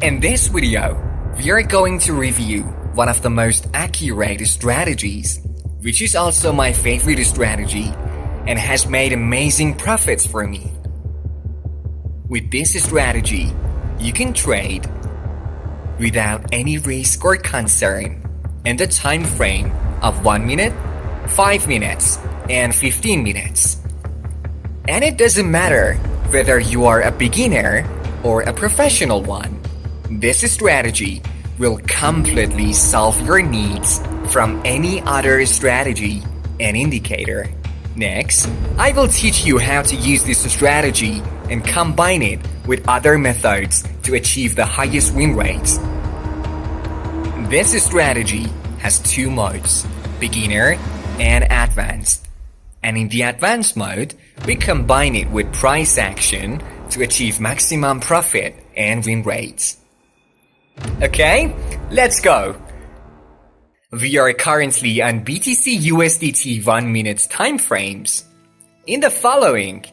In this video, we are going to review one of the most accurate strategies, which is also my favorite strategy and has made amazing profits for me. With this strategy, you can trade without any risk or concern in the time frame of 1 minute, 5 minutes, and 15 minutes. And it doesn't matter whether you are a beginner or a professional one. This strategy will completely solve your needs from any other strategy and indicator. Next, I will teach you how to use this strategy and combine it with other methods to achieve the highest win rates. This strategy has two modes, beginner and advanced. And in the advanced mode, we combine it with price action to achieve maximum profit and win rates. Okay, let's go. We are currently on BTC USDT 1 minute time frames. In the following,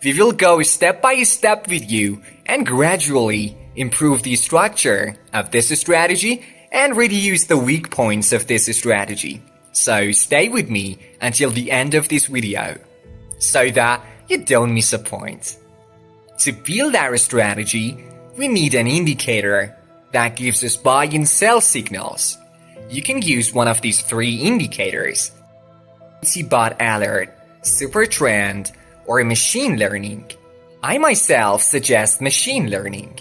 we will go step by step with you and gradually improve the structure of this strategy and reduce the weak points of this strategy. So stay with me until the end of this video so that you don't miss a point. To build our strategy, we need an indicator that gives us buy and sell signals. You can use one of these three indicators: bot alert, super trend, or machine learning. I myself suggest machine learning.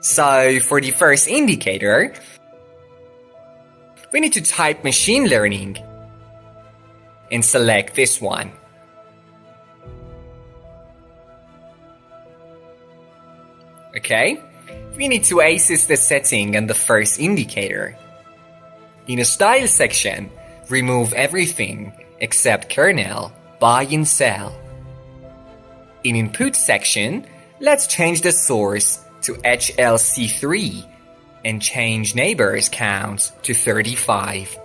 So for the first indicator, we need to type machine learning and select this one. Okay, we need to access the setting on the first indicator. In the style section, remove everything except kernel, buy and sell. In input section, let's change the source to HLC3 and change neighbors count to 35.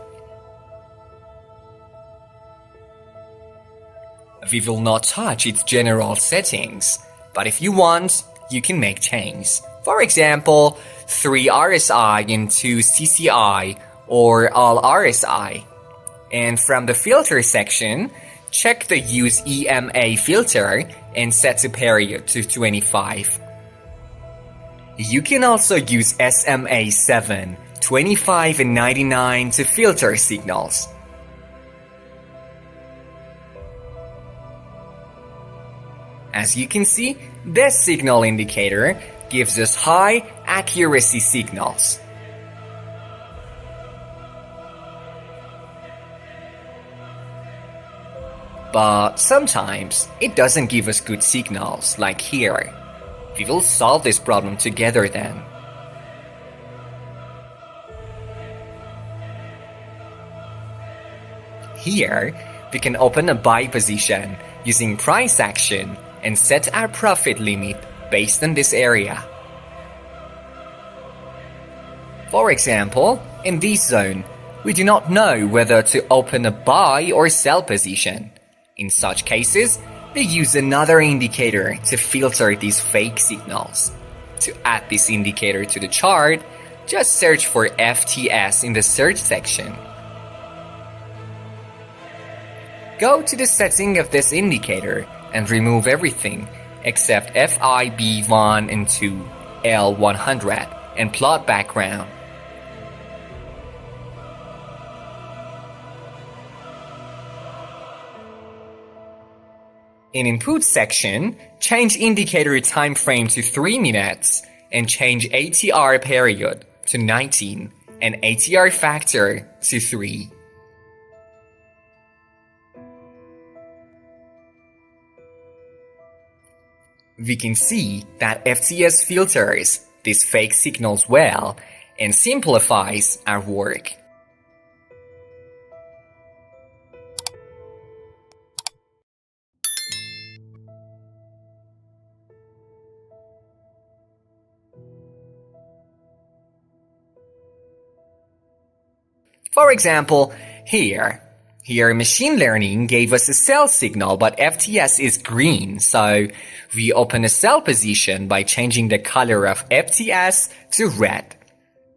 We will not touch its general settings, but if you want, you can make changes. For example, 3 RSI and 2 CCI or all RSI. And from the filter section, check the use EMA filter and set the period to 25. You can also use SMA 7, 25 and 99 to filter signals. As you can see, this signal indicator gives us high accuracy signals. But sometimes it doesn't give us good signals, like here. We will solve this problem together then. Here, we can open a buy position using price action and set our profit limit based on this area. For example, in this zone, we do not know whether to open a buy or sell position. In such cases, we use another indicator to filter these fake signals. To add this indicator to the chart, just search for FTS in the search section. Go to the setting of this indicator and remove everything except FIB1 and 2, L100, and plot background. In input section, change indicator time frame to 3 minutes and change ATR period to 19 and ATR factor to 3. We can see that FTS filters these fake signals well and simplifies our work. For example, here, Here, machine learning gave us a sell signal, but FTS is green, so we open a sell position by changing the color of FTS to red.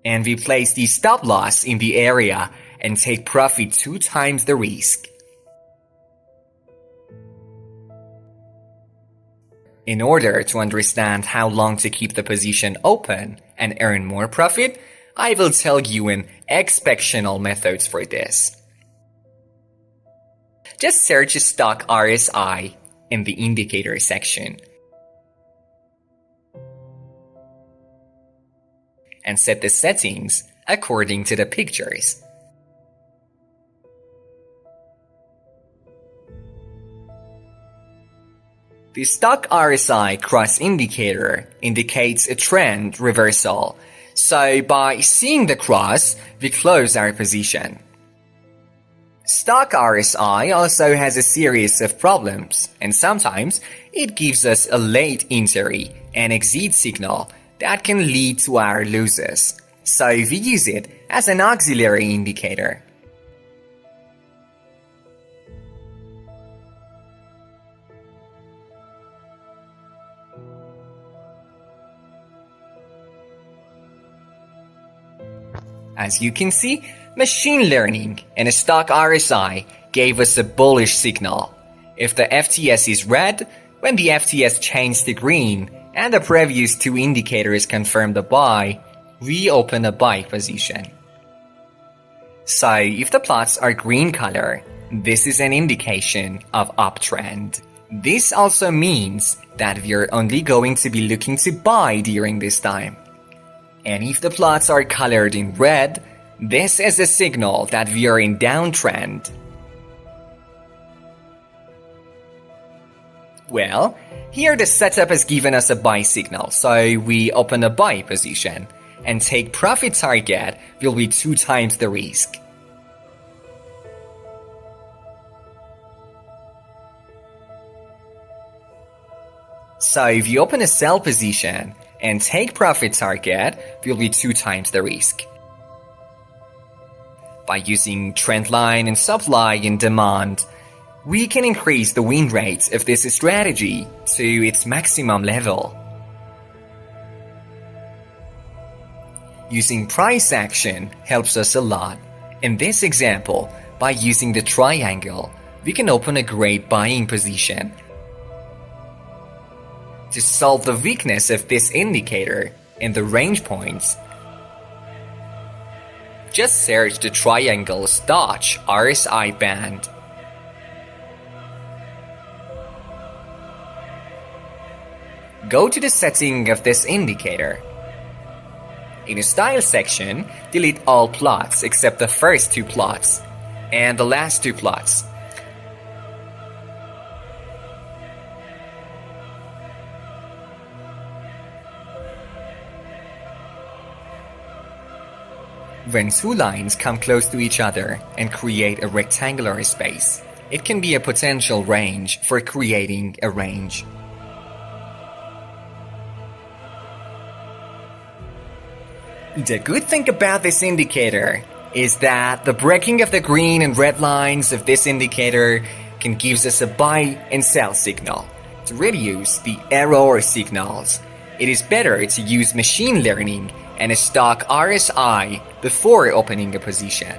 And we place the stop loss in the area and take profit 2 times the risk. In order to understand how long to keep the position open and earn more profit, I will tell you an expectational methods for this. Just search stock RSI in the indicator section and set the settings according to the pictures. The stock RSI cross indicator indicates a trend reversal, so by seeing the cross, we close our position. Stock RSI also has a series of problems, and sometimes it gives us a late entry and exit signal that can lead to our losses, so we use it as an auxiliary indicator. As you can see, machine learning and a stock RSI gave us a bullish signal. If the FTS is red, when the FTS changed to green and the previous 2 indicators confirmed a buy, we open a buy position. So if the plots are green color, this is an indication of uptrend. This also means that we are only going to be looking to buy during this time. And if the plots are colored in red, this is a signal that we are in downtrend. Well, here the setup has given us a buy signal, so we open a buy position and take profit target will be 2 times the risk. So if you open a sell position and take profit target will be 2 times the risk. By using trend line and supply and demand, we can increase the win rate of this strategy to its maximum level. Using price action helps us a lot. In this example, by using the triangle, we can open a great buying position. To solve the weakness of this indicator in the range points, just search the triangle stock RSI band. Go to the setting of this indicator. In the style section, delete all plots except the first 2 plots and the last 2 plots. When 2 lines come close to each other and create a rectangular space, it can be a potential range for creating a range. The good thing about this indicator is that the breaking of the green and red lines of this indicator can give us a buy and sell signal. To reduce the error signals, it is better to use machine learning and a stock RSI before opening a position.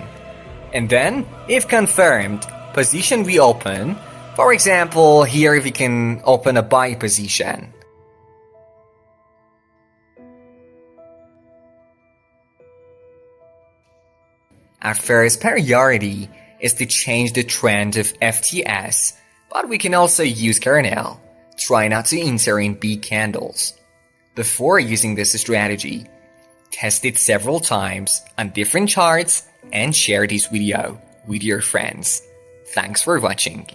And then, if confirmed, position we open. For example, here we can open a buy position. Our first priority is to change the trend of FTS, but we can also use kernel. Try not to enter in big candles. Before using this strategy, test it several times on different charts and share this video with your friends. Thanks for watching.